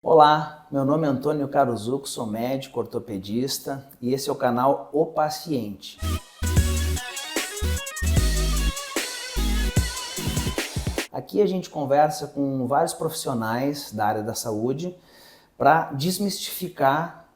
Olá, meu nome é Antônio Caruzuco, sou médico ortopedista e esse é o canal O Paciente. Aqui a gente conversa com vários profissionais da área da saúde para desmistificar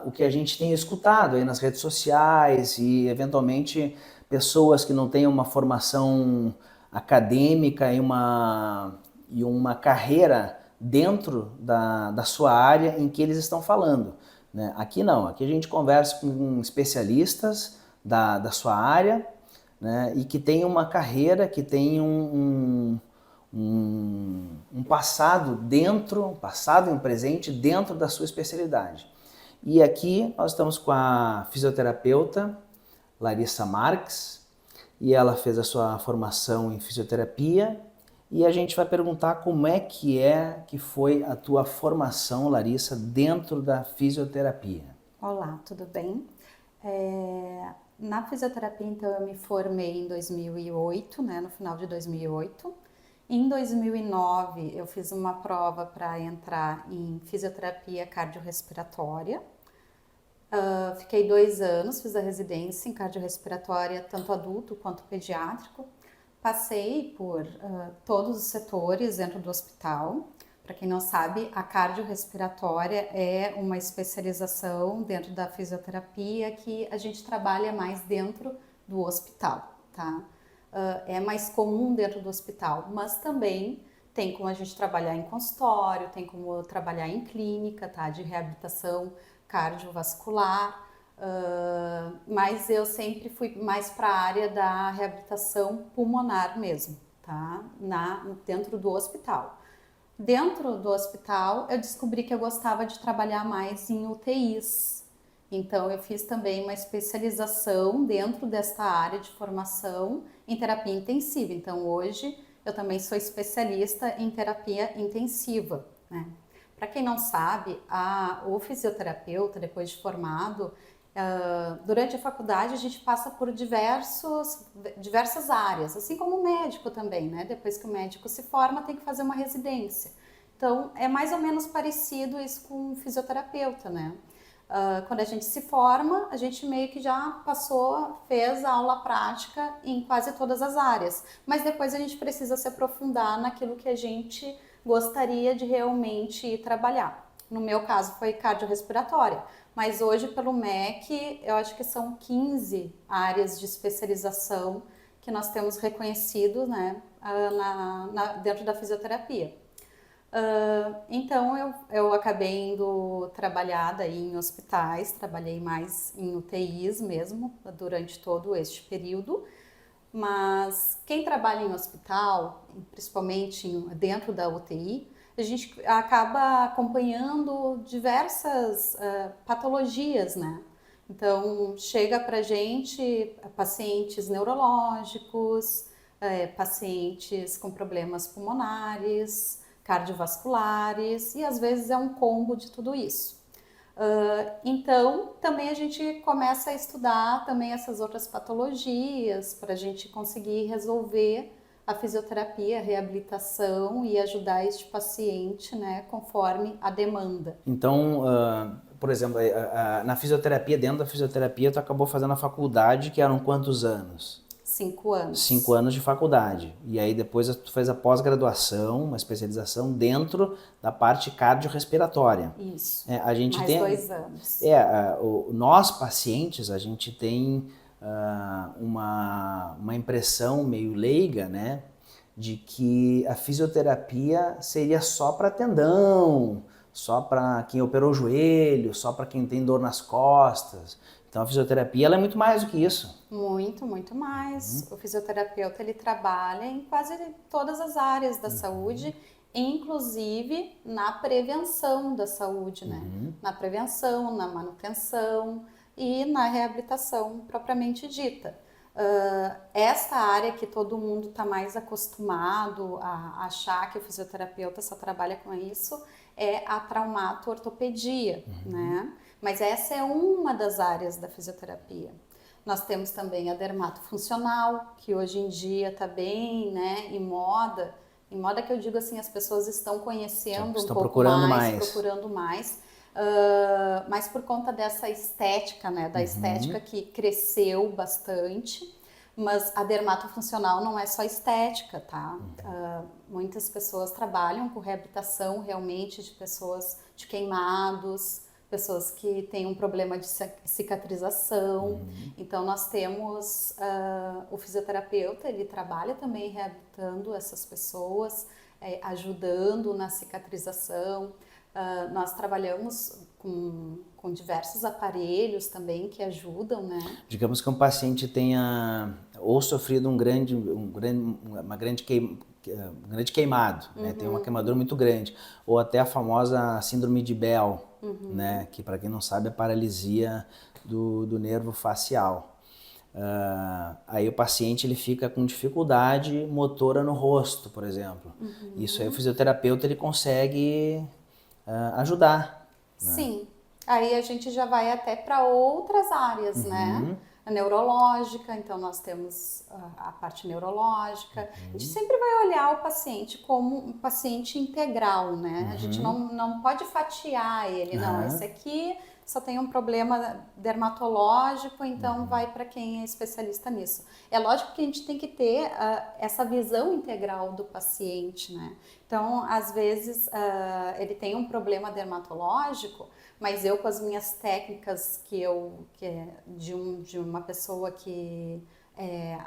o que a gente tem escutado aí nas redes sociais e eventualmente pessoas que não têm uma formação acadêmica e uma carreira dentro da sua área em que eles estão falando, né? Aqui não, aqui a gente conversa com especialistas da sua área, né? E que tem uma carreira, que tem um passado e um presente dentro da sua especialidade. E aqui nós estamos com a fisioterapeuta Larissa Marques, e ela fez a sua formação em fisioterapia, e a gente vai perguntar como é que foi a tua formação, Larissa, dentro da fisioterapia. Olá, tudo bem? Na fisioterapia, então, eu me formei em 2008, né, no final de 2008. Em 2009, eu fiz uma prova para entrar em fisioterapia cardiorrespiratória. Fiquei 2 anos, fiz a residência em cardiorrespiratória, tanto adulto quanto pediátrico. Passei por todos os setores dentro do hospital. Para quem não sabe, a cardiorrespiratória é uma especialização dentro da fisioterapia que a gente trabalha mais dentro do hospital, tá? É mais comum dentro do hospital, mas também tem como a gente trabalhar em consultório, tem como trabalhar em clínica, tá? De reabilitação cardiovascular. Mas eu sempre fui mais para a área da reabilitação pulmonar mesmo, tá? Dentro do hospital. Dentro do hospital, eu descobri que eu gostava de trabalhar mais em UTIs. Então, eu fiz também uma especialização dentro desta área de formação em terapia intensiva. Então, hoje, eu também sou especialista em terapia intensiva, né? Para quem não sabe, o fisioterapeuta, depois de formado, durante a faculdade a gente passa por diversas áreas, assim como o médico também, né? Depois que o médico se forma, tem que fazer uma residência. Então, é mais ou menos parecido isso com o fisioterapeuta, né? Quando a gente se forma, a gente meio que já fez a aula prática em quase todas as áreas, mas depois a gente precisa se aprofundar naquilo que a gente gostaria de realmente trabalhar. No meu caso foi cardiorrespiratória, mas hoje pelo MEC eu acho que são 15 áreas de especialização que nós temos reconhecido, né, dentro da fisioterapia. Então eu acabei indo trabalhar daí em hospitais, trabalhei mais em UTIs mesmo durante todo este período, mas quem trabalha em hospital, principalmente dentro da UTI, a gente acaba acompanhando diversas patologias, né? Então, chega pra gente pacientes neurológicos, pacientes com problemas pulmonares, cardiovasculares, e às vezes é um combo de tudo isso. Então, também a gente começa a estudar também essas outras patologias para a gente conseguir resolver a fisioterapia, a reabilitação e ajudar este paciente, né, conforme a demanda. Então, por exemplo, na fisioterapia, dentro da fisioterapia, tu acabou fazendo a faculdade, que eram quantos anos? 5 5 anos. anos de faculdade. E aí depois tu fez a pós-graduação, uma especialização dentro da parte cardiorrespiratória. Isso. A gente Mais tem, 2 anos. nós pacientes, a gente tem uma impressão meio leiga, né, de que a fisioterapia seria só para tendão, só para quem operou o joelho, só para quem tem dor nas costas. Então a fisioterapia ela é muito mais do que isso. Muito, muito mais. O fisioterapeuta ele trabalha em quase todas as áreas da saúde, inclusive na prevenção da saúde, né? Na prevenção, na manutenção e na reabilitação propriamente dita. Esta área que todo mundo está mais acostumado a achar que o fisioterapeuta só trabalha com isso é a traumato-ortopedia, né? Mas essa é uma das áreas da fisioterapia. Nós temos também a dermatofuncional, que hoje em dia está bem, né, em moda, Em moda que eu digo assim, as pessoas estão conhecendo Estão um pouco procurando mais, mais. procurando mais, mas por conta dessa estética, né? Da estética que cresceu bastante, mas a dermatofuncional não é só estética, tá? Muitas pessoas trabalham com reabilitação realmente de pessoas de queimados, pessoas que têm um problema de cicatrização. Então nós temos o fisioterapeuta, ele trabalha também reabilitando essas pessoas, ajudando na cicatrização. Nós trabalhamos com diversos aparelhos também que ajudam, né? Digamos que um paciente tenha ou sofrido um grande queimado, né? Tem uma queimadura muito grande, ou até a famosa síndrome de Bell, né? Que para quem não sabe é a paralisia do nervo facial. Aí o paciente ele fica com dificuldade motora no rosto, por exemplo. Isso aí o fisioterapeuta ele consegue ajudar. Sim, aí a gente já vai até para outras áreas, né? A neurológica, então nós temos a parte neurológica. A gente sempre vai olhar o paciente como um paciente integral, né? A gente não pode fatiar ele, não. Esse aqui só tem um problema dermatológico, então vai para quem é especialista nisso. É lógico que a gente tem que ter essa visão integral do paciente, né? Então, às vezes, ele tem um problema dermatológico, mas eu com as minhas técnicas de uma pessoa que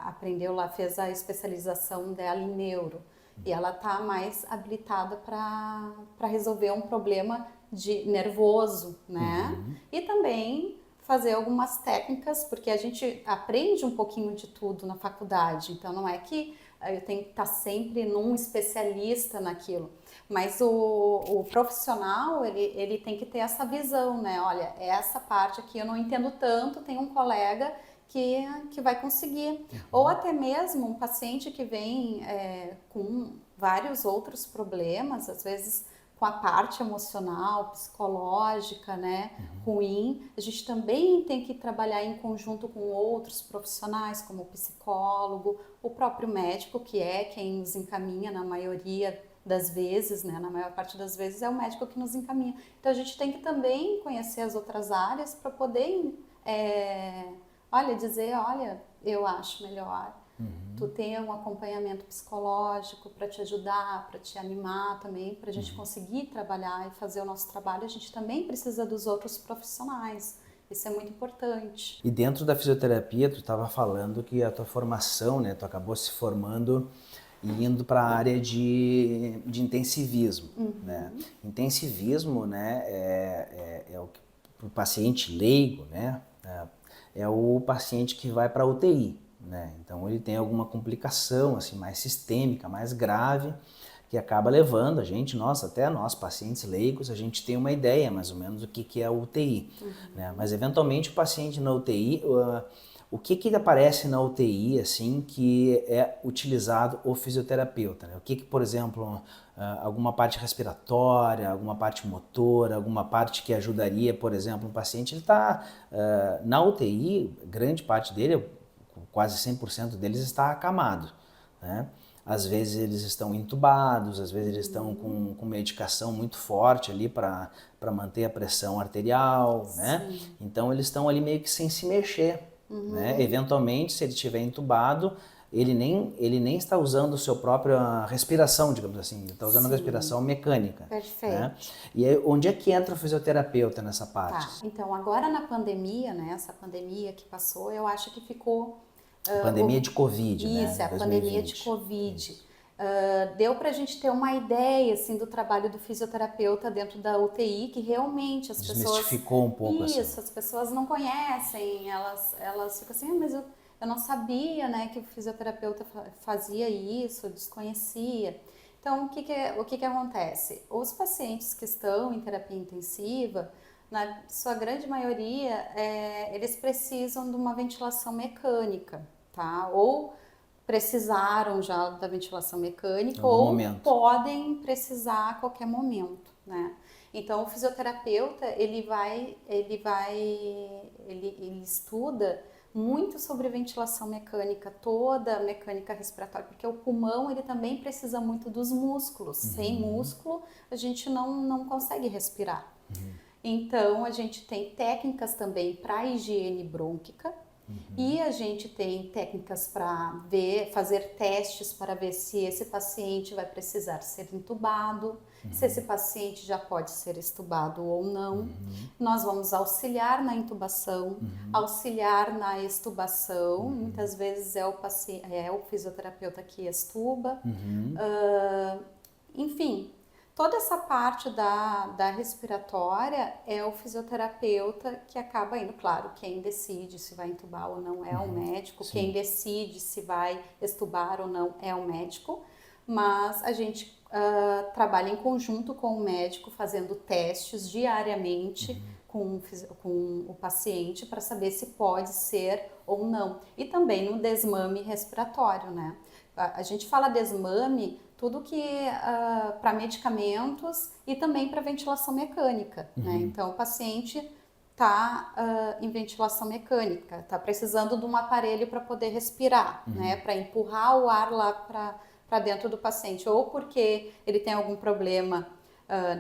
aprendeu lá, fez a especialização dela em neuro, e ela tá mais habilitada para resolver um problema de nervoso, né? E também fazer algumas técnicas, porque a gente aprende um pouquinho de tudo na faculdade, então não é que eu tenho que estar sempre num especialista naquilo, mas o profissional, ele tem que ter essa visão, né? Olha, essa parte aqui eu não entendo tanto, tem um colega que vai conseguir. Ou até mesmo um paciente que vem com vários outros problemas, às vezes com a parte emocional, psicológica, né, ruim, a gente também tem que trabalhar em conjunto com outros profissionais, como o psicólogo, o próprio médico, que é quem nos encaminha na maioria das vezes, né, na maior parte das vezes é o médico que nos encaminha. Então a gente tem que também conhecer as outras áreas para poder, dizer, olha, eu acho melhor. Tu ter um acompanhamento psicológico para te ajudar, para te animar também, para a gente conseguir trabalhar e fazer o nosso trabalho, a gente também precisa dos outros profissionais. Isso é muito importante. E dentro da fisioterapia, tu estava falando que a tua formação, né, tu acabou se formando e indo para a área de intensivismo, né? Intensivismo, né, é o que para o paciente leigo, né, é o paciente que vai para a UTI, né? Então ele tem alguma complicação assim mais sistêmica, mais grave, que acaba levando a gente, até nós pacientes leigos, a gente tem uma ideia mais ou menos do que é a UTI, né? Mas eventualmente o paciente na UTI, o que aparece na UTI assim que é utilizado o fisioterapeuta, né? O que por exemplo, alguma parte respiratória, alguma parte motora, alguma parte que ajudaria, por exemplo, um paciente, ele está na UTI, grande parte dele, quase 100% deles está acamado, né? Às vezes eles estão entubados, às vezes eles estão com medicação muito forte ali para manter a pressão arterial, né? Então eles estão ali meio que sem se mexer, né? Eventualmente, se ele estiver entubado, ele nem está usando a sua própria respiração, digamos assim, ele está usando a respiração mecânica. Perfeito. Né? E aí, onde é que entra o fisioterapeuta nessa parte? Tá. Então, agora na pandemia, né, essa pandemia que passou, eu acho que ficou... pandemia de Covid, né? Isso, a pandemia de Covid. Deu para a gente ter uma ideia assim, do trabalho do fisioterapeuta dentro da UTI, que realmente as pessoas... Desmistificou um pouco Isso, assim. as pessoas não conhecem, elas ficam assim, mas eu não sabia, né, que o fisioterapeuta fazia isso, eu desconhecia. Então, o que acontece? Os pacientes que estão em terapia intensiva, na sua grande maioria, eles precisam de uma ventilação mecânica, tá? Ou precisaram já da ventilação mecânica, ou podem precisar a qualquer momento, né? Então, o fisioterapeuta, ele estuda muito sobre ventilação mecânica, toda a mecânica respiratória, porque o pulmão ele também precisa muito dos músculos. Sem músculo a gente não consegue respirar. Então a gente tem técnicas também para higiene brônquica. E a gente tem técnicas para fazer testes para ver se esse paciente vai precisar ser entubado, se esse paciente já pode ser extubado ou não. Nós vamos auxiliar na intubação, auxiliar na extubação. Muitas vezes é o fisioterapeuta que extuba. Enfim, toda essa parte da respiratória é o fisioterapeuta que acaba indo. Claro, quem decide se vai entubar ou não é o médico, quem decide se vai extubar ou não é o médico, mas a gente trabalha em conjunto com o médico, fazendo testes diariamente com o paciente para saber se pode ser ou não. E também no desmame respiratório, né? A gente fala desmame tudo que para medicamentos e também para ventilação mecânica, né? Então o paciente está em ventilação mecânica, está precisando de um aparelho para poder respirar, né? Para empurrar o ar lá para dentro do paciente, ou porque ele tem algum problema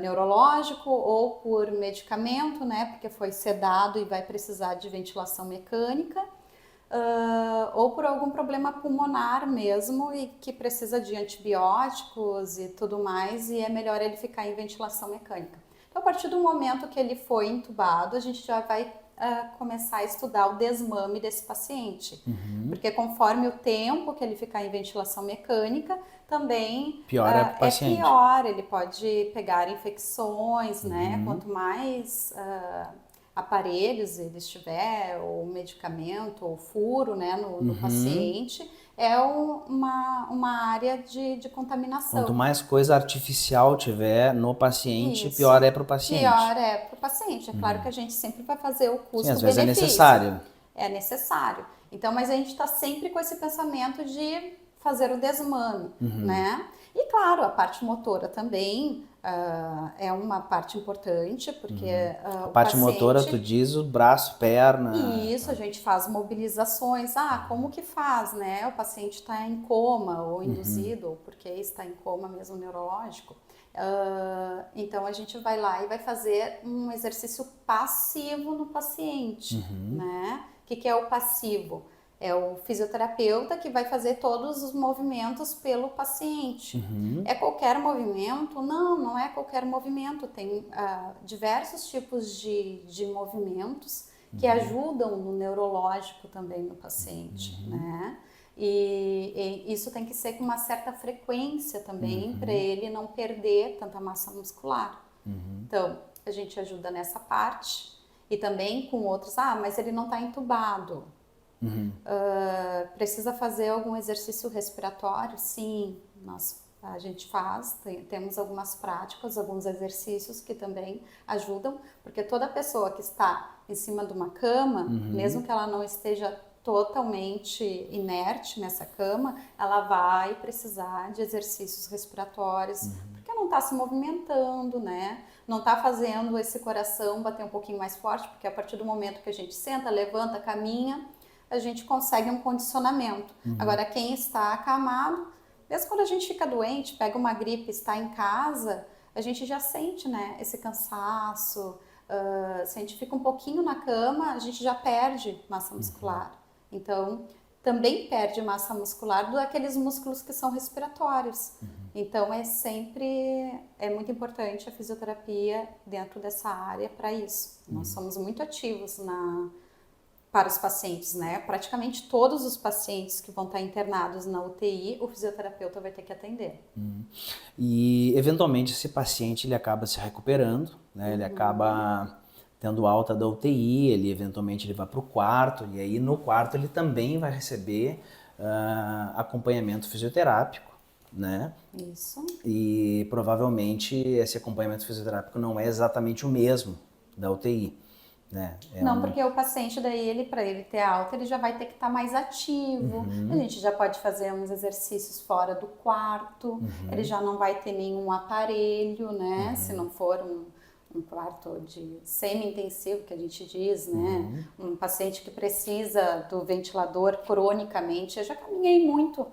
neurológico, ou por medicamento, né? Porque foi sedado e vai precisar de ventilação mecânica. Ou por algum problema pulmonar mesmo e que precisa de antibióticos e tudo mais, e é melhor ele ficar em ventilação mecânica. Então, a partir do momento que ele foi entubado, a gente já vai começar a estudar o desmame desse paciente, porque conforme o tempo que ele ficar em ventilação mecânica, também pior é para o paciente. pior, ele pode pegar infecções, né? Quanto mais aparelhos ele estiver, ou medicamento, ou furo, né, no paciente, é uma área de contaminação. Quanto mais coisa artificial tiver no paciente, Isso. pior é para o paciente. Pior é para o paciente. É claro que a gente sempre vai fazer o custo-benefício. Sim, às vezes é necessário. É necessário. Então, mas a gente está sempre com esse pensamento de fazer o desmame, né? E claro, a parte motora também é uma parte importante, porque a parte motora, tu diz o braço, perna... Isso, a gente faz mobilizações. Como que faz, né? O paciente está em coma ou induzido, ou porque está em coma mesmo neurológico. Então a gente vai lá e vai fazer um exercício passivo no paciente, né? O que é o passivo? É o fisioterapeuta que vai fazer todos os movimentos pelo paciente. É qualquer movimento? Não é qualquer movimento. Tem diversos tipos de movimentos que ajudam no neurológico também no paciente, né? E isso tem que ser com uma certa frequência também, para ele não perder tanta massa muscular. Então, a gente ajuda nessa parte. E também com outros, mas ele não está entubado. Precisa fazer algum exercício respiratório? Sim, a gente faz, temos algumas práticas, alguns exercícios que também ajudam, porque toda pessoa que está em cima de uma cama, mesmo que ela não esteja totalmente inerte nessa cama, ela vai precisar de exercícios respiratórios, porque não está se movimentando, né? Não está fazendo esse coração bater um pouquinho mais forte, porque a partir do momento que a gente senta, levanta, caminha, a gente consegue um condicionamento. Agora, quem está acamado, mesmo quando a gente fica doente, pega uma gripe, está em casa, a gente já sente, né, esse cansaço. Se a gente fica um pouquinho na cama, a gente já perde massa muscular. Então, também perde massa muscular daqueles músculos que são respiratórios. Então, é muito importante a fisioterapia dentro dessa área para isso. Nós somos muito ativos para os pacientes, né? Praticamente todos os pacientes que vão estar internados na UTI, o fisioterapeuta vai ter que atender. E, eventualmente, esse paciente ele acaba se recuperando, né? Ele acaba tendo alta da UTI, eventualmente ele vai para o quarto, e aí no quarto ele também vai receber acompanhamento fisioterápico, né? Isso. E provavelmente esse acompanhamento fisioterápico não é exatamente o mesmo da UTI. Né? Porque o paciente daí, para ele ter alta, ele já vai ter que estar mais ativo. A gente já pode fazer uns exercícios fora do quarto, ele já não vai ter nenhum aparelho, né? Se não for um quarto de semi-intensivo, que a gente diz, né? Um paciente que precisa do ventilador cronicamente. Eu já caminhei muito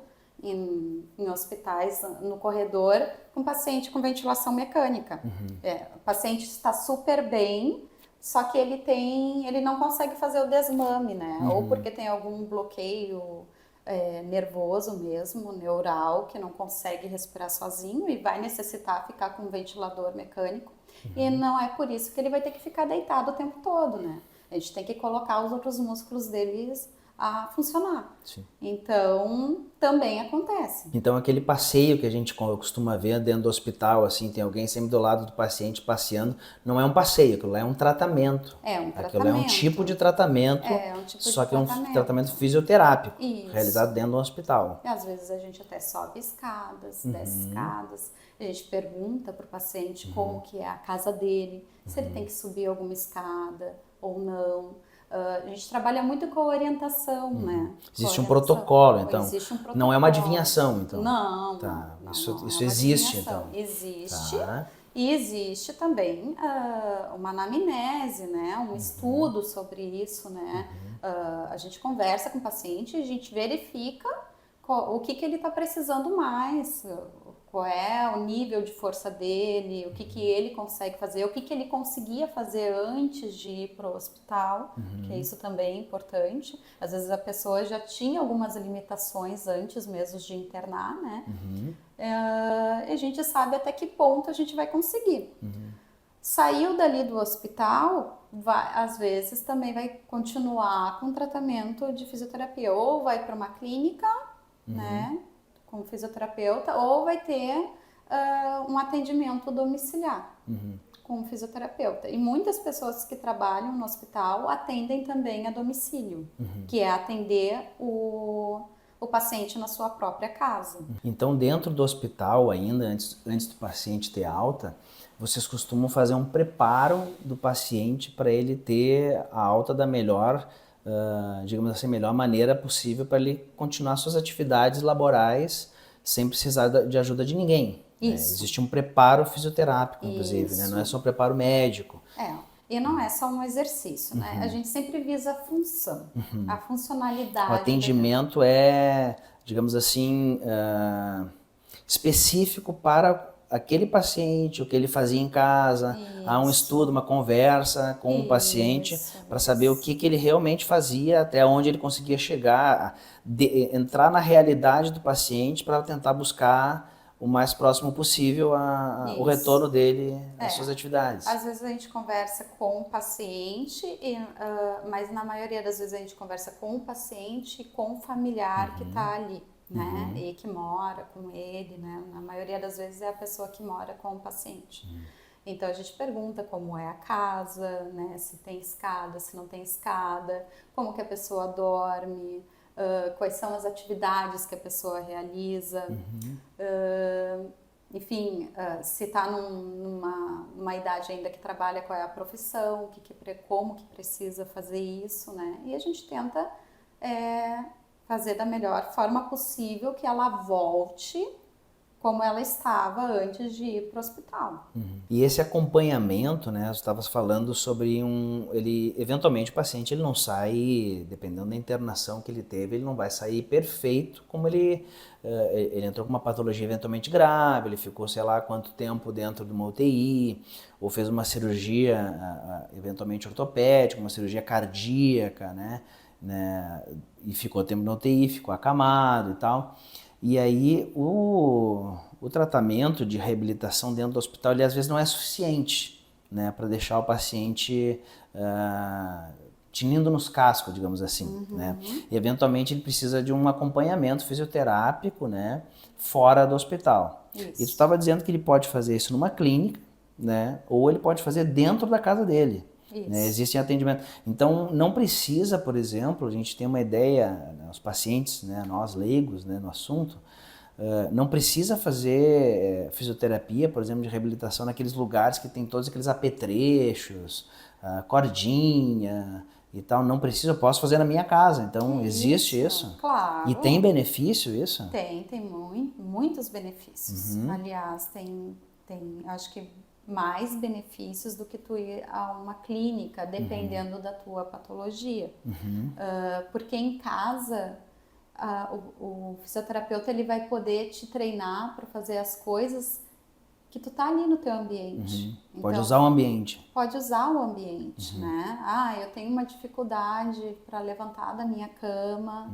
em hospitais, no corredor, com paciente com ventilação mecânica. O paciente está super bem, só que ele não consegue fazer o desmame, né? Ou porque tem algum bloqueio nervoso mesmo, neural, que não consegue respirar sozinho e vai necessitar ficar com um ventilador mecânico. E não é por isso que ele vai ter que ficar deitado o tempo todo, né? A gente tem que colocar os outros músculos deles a funcionar. Sim. Então, também acontece. Então, aquele passeio que a gente costuma ver dentro do hospital, assim, tem alguém sempre do lado do paciente passeando, não é um passeio, aquilo lá é um tratamento. É um tratamento. Aquilo é um tipo de tratamento, só que é um tratamento fisioterápico, realizado dentro do hospital. E às vezes a gente até sobe escadas, desce escadas, a gente pergunta para o paciente como que é a casa dele, se ele tem que subir alguma escada ou não. A gente trabalha muito com a orientação, né? Existe um protocolo, então. Existe um protocolo. Não é uma adivinhação, então. Não, tá. não, Isso não existe, então. Existe. Tá. E existe também uma anamnese, né? Um estudo sobre isso, né? A gente conversa com o paciente, a gente verifica o que ele está precisando mais, qual é o nível de força dele, o que ele consegue fazer, o que ele conseguia fazer antes de ir para o hospital, que isso também é importante. Às vezes a pessoa já tinha algumas limitações antes mesmo de internar, né? A gente sabe até que ponto a gente vai conseguir. Saiu dali do hospital, às vezes também vai continuar com tratamento de fisioterapia, ou vai para uma clínica, né, com fisioterapeuta, ou vai ter um atendimento domiciliar com fisioterapeuta. E muitas pessoas que trabalham no hospital atendem também a domicílio, que é atender o paciente na sua própria casa. Então, dentro do hospital ainda, antes do paciente ter alta, vocês costumam fazer um preparo do paciente para ele ter a alta da melhor, digamos assim, melhor maneira possível para ele continuar suas atividades laborais sem precisar de ajuda de ninguém. Né? Existe um preparo fisioterápico, inclusive, né? Não é só um preparo médico. E não é só um exercício, né? A gente sempre visa a função, a funcionalidade. O atendimento é, digamos assim, específico para aquele paciente, o que ele fazia em casa. Há um estudo, uma conversa com o paciente para saber o que ele realmente fazia, até onde ele conseguia chegar, entrar na realidade do paciente para tentar buscar o mais próximo possível o retorno dele às suas atividades. Às vezes a gente conversa com o paciente, mas na maioria das vezes a gente conversa com o paciente e com o familiar que está ali, né? E que mora com ele, né? Na maioria das vezes é a pessoa que mora com o paciente. Então a gente pergunta como é a casa, né? Se tem escada, se não tem escada, como que a pessoa dorme, quais são as atividades que a pessoa realiza, enfim, se está numa idade ainda que trabalha, qual é a profissão, como que precisa fazer isso, né? E a gente tenta fazer da melhor forma possível que ela volte como ela estava antes de ir para o hospital. E esse acompanhamento, né, você estava falando sobre eventualmente o paciente ele não sai, dependendo da internação que ele teve, ele não vai sair perfeito como ele entrou com uma patologia eventualmente grave, ele ficou sei lá quanto tempo dentro de uma UTI, ou fez uma cirurgia eventualmente ortopédica, uma cirurgia cardíaca, né, e ficou tempo na UTI, ficou acamado e tal. E aí o tratamento de reabilitação dentro do hospital, ele às vezes não é suficiente, né, para deixar o paciente tinindo nos cascos, digamos assim, né? E eventualmente ele precisa de um acompanhamento fisioterápico, né, fora do hospital. E tu estava dizendo que ele pode fazer isso numa clínica, né, ou ele pode fazer dentro da casa dele. Né? Existem atendimentos. Então, não precisa, por exemplo, a gente tem uma ideia, né, os pacientes, né, nós leigos, né, no assunto, não precisa fazer fisioterapia, por exemplo, de reabilitação naqueles lugares que tem todos aqueles apetrechos, cordinha e tal. Não precisa, eu posso fazer na minha casa. Então, existe isso? Claro. E tem benefício isso? Tem muitos benefícios. Aliás, tem, acho que mais benefícios do que tu ir a uma clínica, dependendo da tua patologia. Porque em casa, o fisioterapeuta ele vai poder te treinar para fazer as coisas que tu tá ali no teu ambiente. Então, Pode usar o ambiente. pode usar o ambiente, né? Eu tenho uma dificuldade para levantar da minha cama.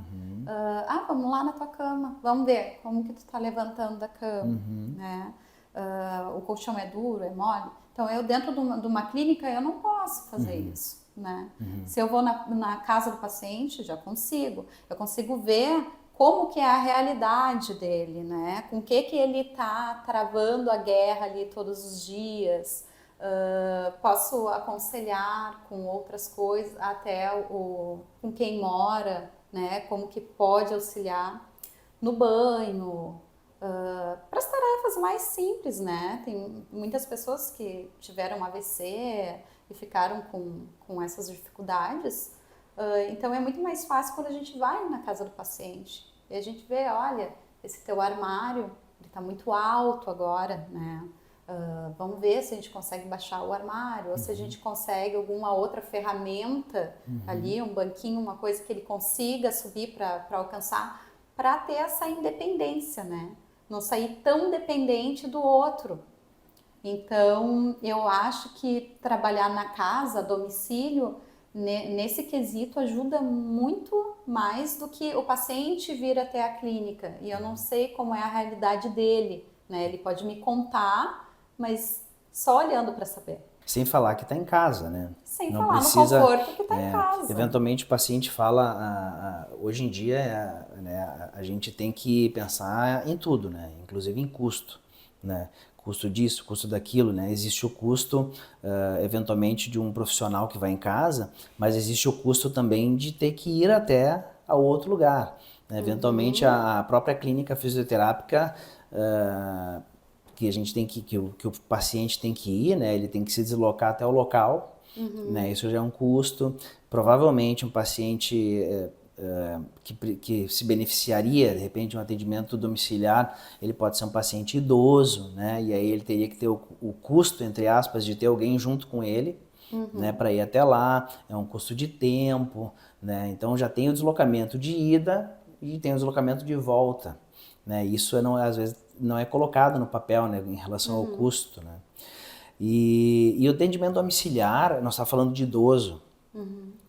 Vamos lá na tua cama, vamos ver como que tu tá levantando da cama, né? O colchão é duro, é mole. Então, eu dentro de uma clínica, eu não posso fazer isso, né? Se eu vou na casa do paciente, já consigo. Eu consigo ver como que é a realidade dele, né? Com que ele tá travando a guerra ali todos os dias. Posso aconselhar com outras coisas, até com quem mora, né? Como que pode auxiliar no banho, para as tarefas mais simples, né? Tem muitas pessoas que tiveram AVC e ficaram com essas dificuldades. Então é muito mais fácil quando a gente vai na casa do paciente e a gente vê, olha, esse teu armário, ele está muito alto agora, né? Vamos ver se a gente consegue baixar o armário, ou se a gente consegue alguma outra ferramenta ali, um banquinho, uma coisa que ele consiga subir para alcançar, para ter essa independência, né? Não sair tão dependente do outro. Então, eu acho que trabalhar na casa, a domicílio, nesse quesito ajuda muito mais do que o paciente vir até a clínica. E eu não sei como é a realidade dele, né? Ele pode me contar, mas só olhando para saber. Sem falar que está em casa, né? Sem Não falar precisa, no conforto que está em casa. Eventualmente o paciente fala, hoje em dia, né, a gente tem que pensar em tudo, né? Inclusive em custo, né? Custo disso, custo daquilo, né? Existe o custo, eventualmente, de um profissional que vai em casa, mas existe o custo também de ter que ir até a outro lugar, né? Eventualmente, a própria clínica fisioterápica, que a gente tem que o paciente tem que ir, né? Ele tem que se deslocar até o local, né? Isso já é um custo. Provavelmente um paciente que se beneficiaria, de repente, de um atendimento domiciliar, ele pode ser um paciente idoso, né? E aí ele teria que ter o custo, entre aspas, de ter alguém junto com ele, né? Para ir até lá. É um custo de tempo, né? Então já tem o deslocamento de ida e tem o deslocamento de volta, né? Isso às vezes não é colocado no papel, né, em relação ao custo, né? E o atendimento domiciliar, nós estamos falando de idoso,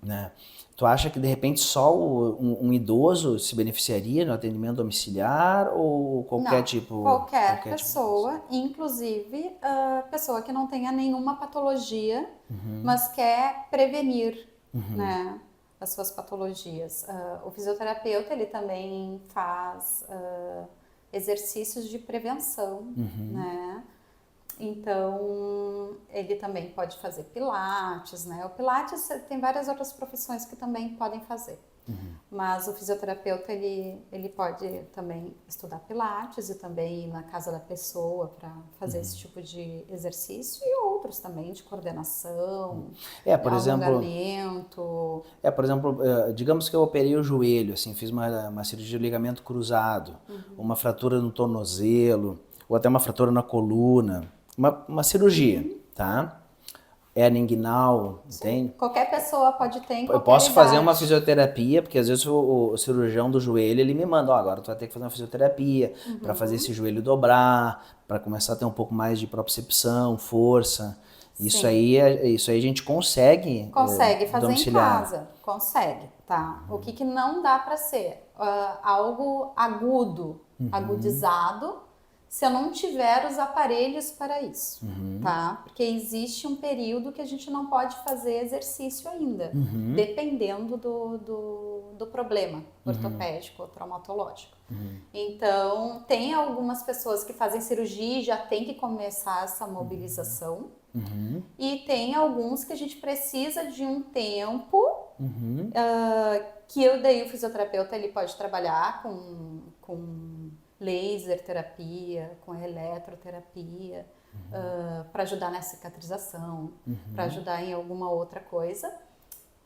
né? Tu acha que de repente só um idoso se beneficiaria no atendimento domiciliar ou qualquer Não, tipo? qualquer pessoa, inclusive pessoa que não tenha nenhuma patologia, mas quer prevenir, né, as suas patologias. O fisioterapeuta, ele também faz exercícios de prevenção, né? Então, ele também pode fazer pilates, né? O pilates tem várias outras profissões que também podem fazer. Mas o fisioterapeuta, ele pode também estudar pilates e também ir na casa da pessoa para fazer esse tipo de exercício e outros também de coordenação, Por exemplo, alongamento. por exemplo, digamos que eu operei o joelho, assim, fiz uma cirurgia de ligamento cruzado, uma fratura no tornozelo, ou até uma fratura na coluna, uma cirurgia, tá? Hernia inguinal, entende? Qualquer pessoa pode ter em qualquer Eu posso fazer uma idade. fisioterapia, porque às vezes o cirurgião do joelho, ele me manda, agora tu vai ter que fazer uma fisioterapia para fazer esse joelho dobrar, para começar a ter um pouco mais de propriocepção, força. Isso aí a gente consegue fazer domiciliar. em casa, consegue, tá? O que não dá para ser algo agudo, agudizado, se eu não tiver os aparelhos para isso, tá? Porque existe um período que a gente não pode fazer exercício ainda, dependendo do problema ortopédico ou traumatológico. Então, tem algumas pessoas que fazem cirurgia e já tem que começar essa mobilização. E tem alguns que a gente precisa de um tempo que daí o fisioterapeuta ele pode trabalhar com laser terapia, com eletroterapia, para ajudar na cicatrização, para ajudar em alguma outra coisa.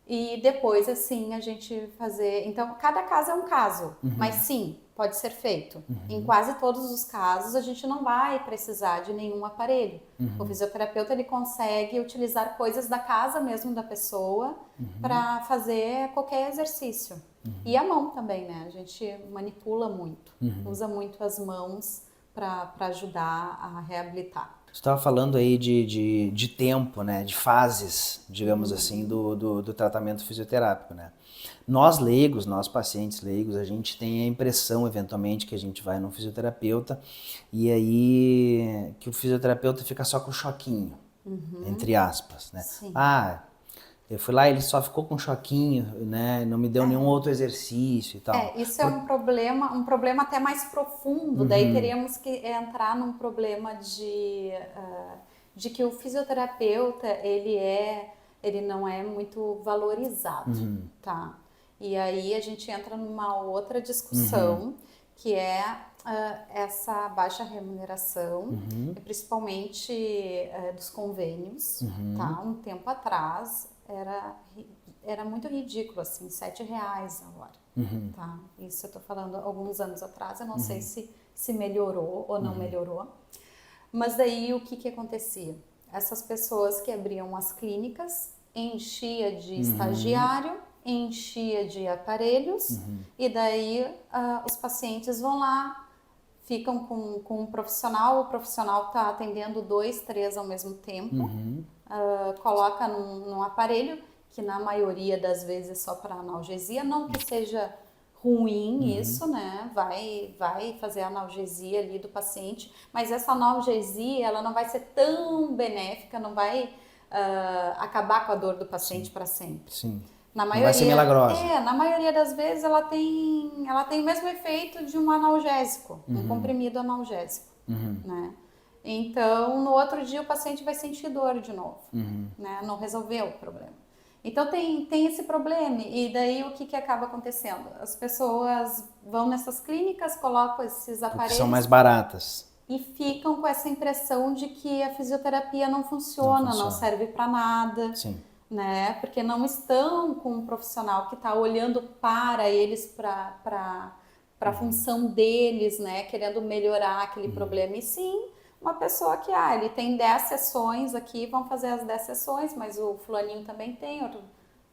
E depois, assim, a gente fazer... Então, cada caso é um caso, mas sim, pode ser feito. Em quase todos os casos, a gente não vai precisar de nenhum aparelho. O fisioterapeuta, ele consegue utilizar coisas da casa mesmo da pessoa para fazer qualquer exercício. E a mão também, né? A gente manipula muito, usa muito as mãos para ajudar a reabilitar. Você estava falando aí de tempo, né? De fases, digamos assim, do tratamento fisioterápico, né? Nós leigos, nós pacientes leigos, a gente tem a impressão, eventualmente, que a gente vai num fisioterapeuta e aí que o fisioterapeuta fica só com choquinho, entre aspas, né? Sim. Ah, eu fui lá e ele só ficou com choquinho, né? Não me deu nenhum outro exercício e tal. Isso é um problema até mais profundo. Daí teríamos que entrar num problema de que o fisioterapeuta ele não é muito valorizado, tá? E aí a gente entra numa outra discussão que é essa baixa remuneração, e principalmente dos convênios, tá? Um tempo atrás era muito ridículo, assim, R$7 a hora, tá? Isso eu tô falando alguns anos atrás, eu não sei se melhorou ou não melhorou. Mas daí o que acontecia? Essas pessoas que abriam as clínicas enchia de estagiário, enchia de aparelhos, e daí os pacientes vão lá, ficam com um profissional, o profissional está atendendo 2, 3 ao mesmo tempo, coloca num aparelho, que na maioria das vezes é só para analgesia, não que seja ruim isso, né? Vai fazer a analgesia ali do paciente, mas essa analgesia, ela não vai ser tão benéfica, não vai acabar com a dor do paciente para sempre. Sim. Na Não maioria, vai ser milagrosa. na maioria das vezes ela tem o mesmo efeito de um analgésico, um comprimido analgésico, né? Então, no outro dia o paciente vai sentir dor de novo, né? Não resolveu o problema. Então tem esse problema, e daí o que acaba acontecendo? As pessoas vão nessas clínicas, colocam esses aparelhos... Porque são mais baratas. E ficam com essa impressão de que a fisioterapia não funciona, não serve para nada. Sim. Né? Porque não estão com um profissional que está olhando para eles, para a função deles, né? Querendo melhorar aquele problema. E sim, uma pessoa que, ele tem 10 sessões aqui, vão fazer as 10 sessões, mas o fulaninho também tem, outro.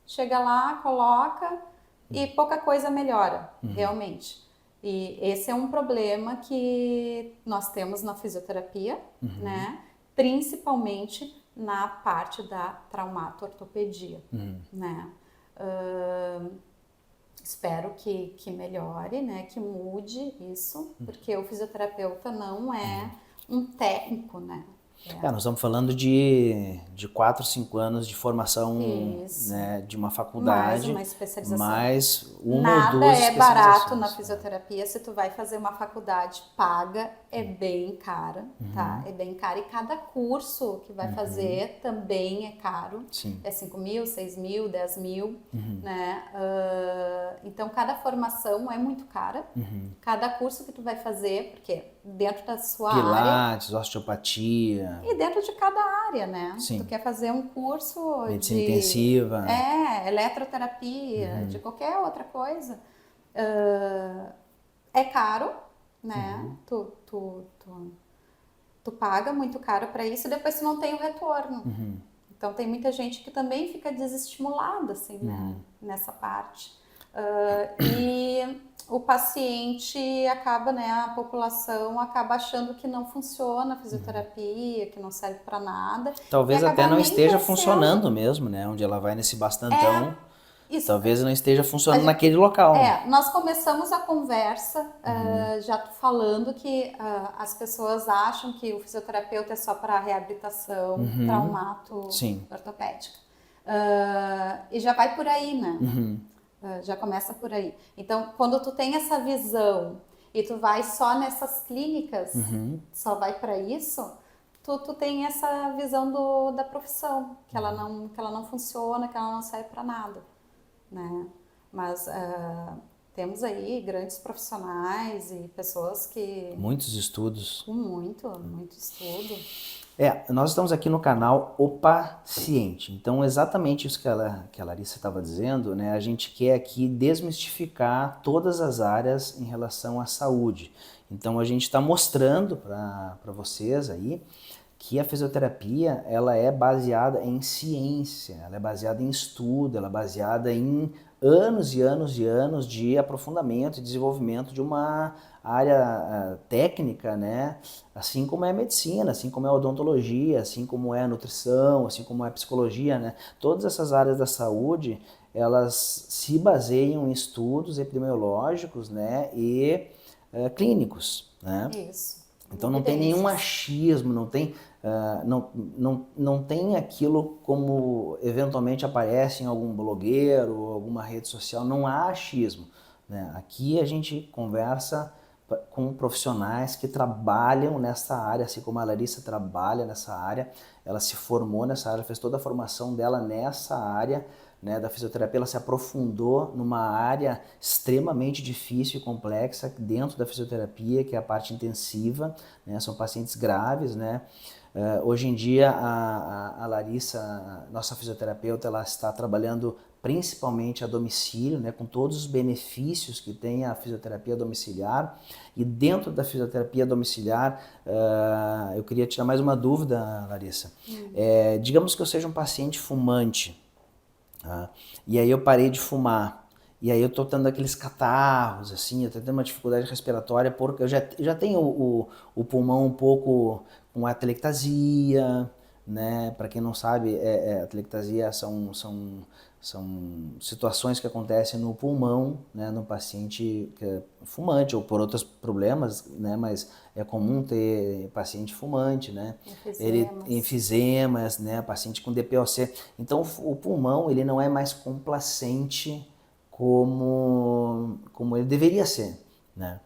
Chega lá, coloca e pouca coisa melhora, realmente. E esse é um problema que nós temos na fisioterapia, né? Principalmente na parte da traumato-ortopedia, né? Espero que melhore, né? Que mude isso, porque o fisioterapeuta não é um técnico, né? Nós estamos falando de 4, 5 anos de formação, né, de uma faculdade. Mais uma especialização. Mais uma Nada ou duas é barato na especializações. fisioterapia. Se tu vai fazer uma faculdade paga, é bem cara, tá? É bem cara. E cada curso que vai fazer também é caro. Sim. É 5 mil, 6 mil, 10 mil, né? Então, cada formação é muito cara. Cada curso que tu vai fazer, porque dentro da sua área... Pilates, osteopatia... E dentro de cada área, né? Sim. Tu quer fazer um curso medicina intensiva. Eletroterapia, de qualquer outra coisa. É caro, né? Tu paga muito caro para isso e depois tu não tem o retorno. Então tem muita gente que também fica desestimulada, assim, né? Nessa parte. E o paciente acaba, né, a população acaba achando que não funciona a fisioterapia, que não serve para nada. Talvez e até acaba não nem esteja crescendo. funcionando mesmo, né? Onde ela vai nesse bastantão, Isso. talvez não esteja funcionando naquele local. Nós começamos a conversa já falando que as pessoas acham que o fisioterapeuta é só para reabilitação, traumato, ortopédica. E já vai por aí, né? Já começa por aí. Então, quando tu tem essa visão e tu vai só nessas clínicas, só vai para isso, tu tem essa visão da profissão, que ela não funciona, que ela não serve para nada, né? Mas temos aí grandes profissionais e pessoas que... Muitos estudos. Com muito estudo. Nós estamos aqui no canal O Paciente. Então, exatamente isso que a Larissa estava dizendo, né? A gente quer aqui desmistificar todas as áreas em relação à saúde. Então, a gente está mostrando para vocês aí que a fisioterapia ela é baseada em ciência, ela é baseada em estudo, ela é baseada em anos e anos e anos de aprofundamento e desenvolvimento de uma área técnica, né? Assim como é a medicina, assim como é a odontologia, assim como é a nutrição, assim como é a psicologia, né? Todas essas áreas da saúde, elas se baseiam em estudos epidemiológicos, né? E clínicos, né? Isso. Então não tem nenhum achismo, não tem aquilo como eventualmente aparece em algum blogueiro ou alguma rede social, não há achismo, né? Aqui a gente conversa com profissionais que trabalham nessa área, assim como a Larissa trabalha nessa área, ela se formou nessa área, fez toda a formação dela nessa área, né, da fisioterapia, ela se aprofundou numa área extremamente difícil e complexa dentro da fisioterapia, que é a parte intensiva, né, são pacientes graves, né. Hoje em dia a Larissa, nossa fisioterapeuta, ela está trabalhando principalmente a domicílio, né, com todos os benefícios que tem a fisioterapia domiciliar. E dentro da fisioterapia domiciliar, eu queria tirar mais uma dúvida, Larissa. Digamos que eu seja um paciente fumante, tá? E aí eu parei de fumar. E aí eu tô tendo aqueles catarros, assim, eu tô tendo uma dificuldade respiratória, porque eu já tenho o pulmão um pouco com atelectasia, né? Para quem não sabe, atelectasia são situações que acontecem no pulmão, né? No paciente que é fumante ou por outros problemas, né? Mas é comum ter paciente fumante, né? Enfisemas, né? Paciente com DPOC. Então o pulmão ele não é mais complacente como ele deveria ser, né?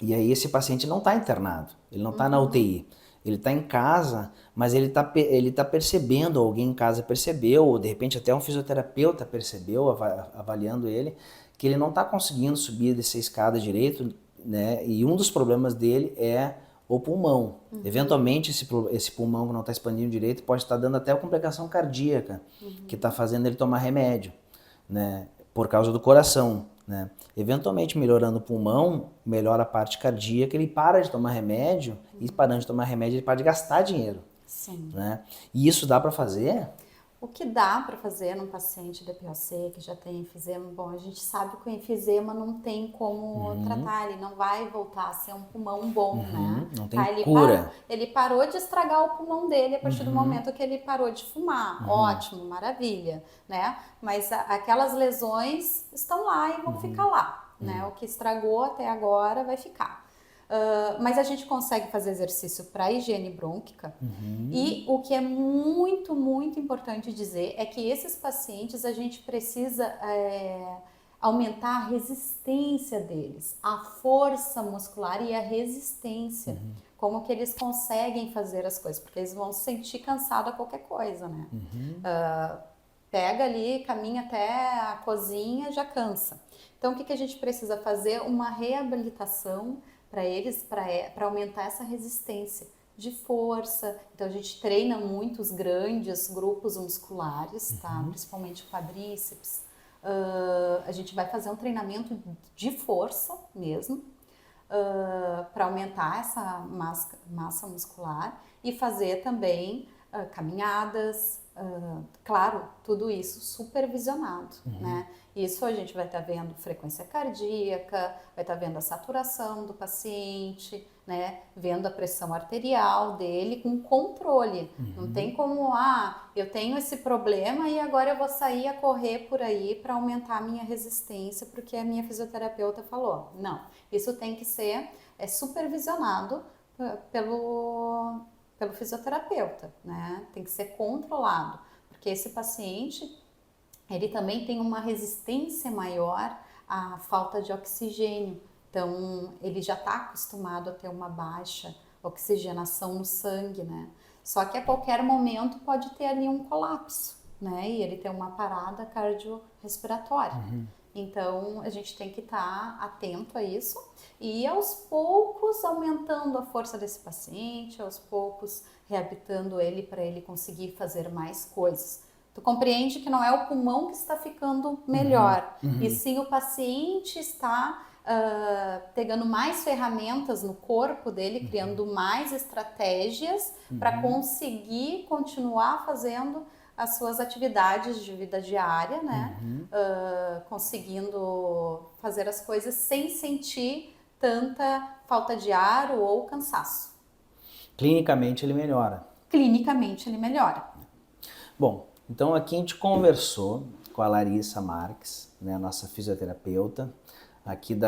E aí esse paciente não está internado, ele não está na UTI, ele está em casa, mas ele tá percebendo, alguém em casa percebeu, ou de repente até um fisioterapeuta percebeu, avaliando ele, que ele não está conseguindo subir dessa escada direito, né? E um dos problemas dele é o pulmão. Eventualmente esse pulmão que não está expandindo direito pode estar dando até uma complicação cardíaca, que está fazendo ele tomar remédio, né? Por causa do coração, né? Eventualmente melhorando o pulmão, melhora a parte cardíaca, ele para de tomar remédio e parando de tomar remédio ele para de gastar dinheiro, Sim. né? E isso dá para fazer? O que dá para fazer num paciente DPOC que já tem enfisema? Bom, a gente sabe que o enfisema não tem como tratar, ele não vai voltar a ser um pulmão bom, né? Não tem cura. Ele parou de estragar o pulmão dele a partir do momento que ele parou de fumar. Ótimo, maravilha, né? Mas aquelas lesões estão lá e vão ficar lá, né? O que estragou até agora vai ficar. Mas a gente consegue fazer exercício para higiene brônquica. E o que é muito, muito importante dizer é que esses pacientes a gente precisa aumentar a resistência deles, a força muscular e a resistência. Como que eles conseguem fazer as coisas, porque eles vão se sentir cansados a qualquer coisa, né? Pega ali, caminha até a cozinha, já cansa. Então, o que a gente precisa fazer? Uma reabilitação para eles, para aumentar essa resistência de força. Então a gente treina muito os grandes grupos musculares, tá? Principalmente o quadríceps. A gente vai fazer um treinamento de força mesmo, para aumentar essa massa muscular e fazer também caminhadas, claro, tudo isso supervisionado, né? Isso a gente vai estar vendo frequência cardíaca, vai estar vendo a saturação do paciente, né? Vendo a pressão arterial dele com controle. Não tem como, eu tenho esse problema e agora eu vou sair a correr por aí para aumentar a minha resistência porque a minha fisioterapeuta falou. Não, isso tem que ser supervisionado pelo fisioterapeuta, né? Tem que ser controlado, porque esse paciente, ele também tem uma resistência maior à falta de oxigênio. Então, ele já está acostumado a ter uma baixa oxigenação no sangue, né? Só que a qualquer momento pode ter ali um colapso, né? E ele ter uma parada cardiorrespiratória. Então, a gente tem que estar atento a isso e aos poucos aumentando a força desse paciente, aos poucos reabilitando ele para ele conseguir fazer mais coisas. Tu compreende que não é o pulmão que está ficando melhor, e sim o paciente está pegando mais ferramentas no corpo dele, criando mais estratégias para conseguir continuar fazendo as suas atividades de vida diária, né? Conseguindo fazer as coisas sem sentir tanta falta de ar ou cansaço. Clinicamente ele melhora. Clinicamente ele melhora. Bom, então aqui a gente conversou com a Larissa Marques, né, nossa fisioterapeuta, aqui do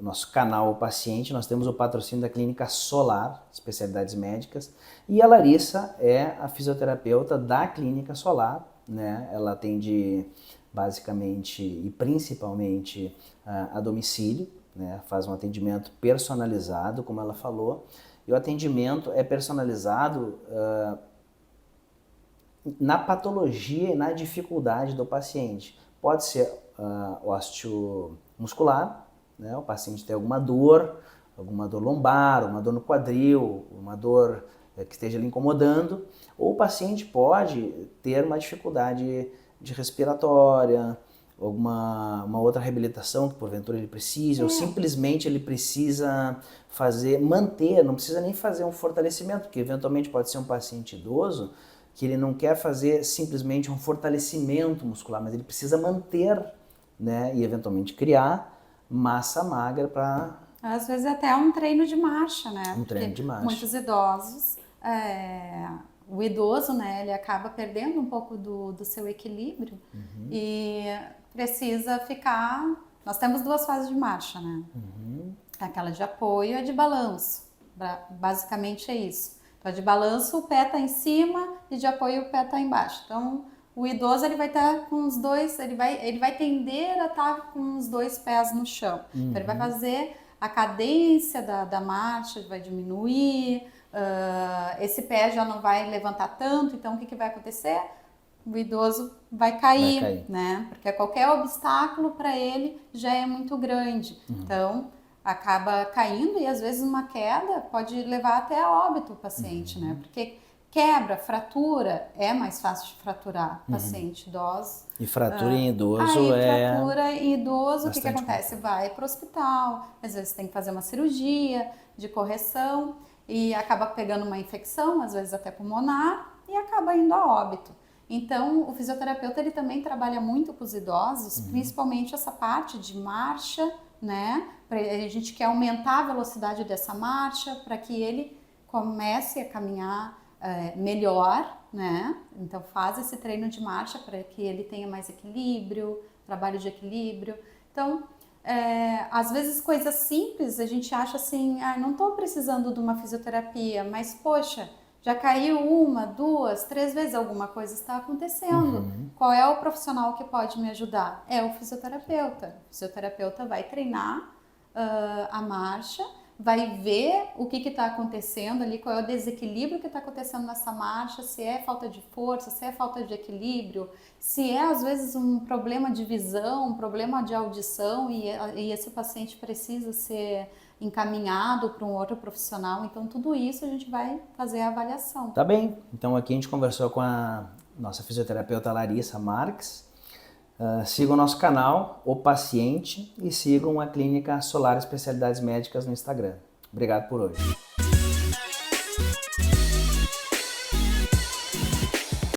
nosso canal O Paciente. Nós temos o patrocínio da Clínica Solar, especialidades médicas, e a Larissa é a fisioterapeuta da Clínica Solar, né? Ela atende basicamente e principalmente a domicílio, né? Faz um atendimento personalizado, como ela falou, e o atendimento é personalizado na patologia e na dificuldade do paciente. Pode ser osteomuscular, né? O paciente tem alguma dor lombar, uma dor no quadril, uma dor que esteja lhe incomodando, ou o paciente pode ter uma dificuldade de respiratória, uma outra reabilitação que porventura ele precise, ou simplesmente ele precisa manter, não precisa nem fazer um fortalecimento, porque eventualmente pode ser um paciente idoso que ele não quer fazer simplesmente um fortalecimento muscular, mas ele precisa manter, né, e eventualmente criar massa magra para... Às vezes até um treino de marcha, né? Um treino de marcha. Muitos idosos, o idoso, né, ele acaba perdendo um pouco do seu equilíbrio e precisa ficar... Nós temos duas fases de marcha, né? Aquela de apoio e a de balanço. Basicamente é isso. Então, de balanço, o pé está em cima e de apoio o pé está embaixo. Então, o idoso ele vai estar com os dois, ele vai tender a estar com os dois pés no chão. Então, ele vai fazer a cadência da marcha, vai diminuir, esse pé já não vai levantar tanto, então o que vai acontecer? O idoso vai cair, né? Porque qualquer obstáculo para ele já é muito grande. Então, acaba caindo e às vezes uma queda pode levar até a óbito o paciente, né? Porque quebra, fratura, é mais fácil de fraturar paciente idoso. E fratura em idoso fratura em idoso, o que acontece? Vai para o hospital, às vezes tem que fazer uma cirurgia de correção e acaba pegando uma infecção, às vezes até pulmonar, e acaba indo a óbito. Então, o fisioterapeuta ele também trabalha muito com os idosos, principalmente essa parte de marcha, né? A gente quer aumentar a velocidade dessa marcha para que ele comece a caminhar melhor, né? Então faz esse treino de marcha para que ele tenha mais equilíbrio, trabalho de equilíbrio. Então, às vezes coisas simples a gente acha assim, não estou precisando de uma fisioterapia, mas poxa, já caiu uma, duas, três vezes, alguma coisa está acontecendo. Qual é o profissional que pode me ajudar? É o fisioterapeuta. O fisioterapeuta vai treinar a marcha, vai ver o que está acontecendo ali, qual é o desequilíbrio que está acontecendo nessa marcha, se é falta de força, se é falta de equilíbrio, se é às vezes um problema de visão, um problema de audição e esse paciente precisa ser encaminhado para um outro profissional. Então tudo isso a gente vai fazer a avaliação. Tá bem, então aqui a gente conversou com a nossa fisioterapeuta Larissa Marques. Sigam o nosso canal, O Paciente, e sigam a Clínica Solar Especialidades Médicas no Instagram. Obrigado por hoje.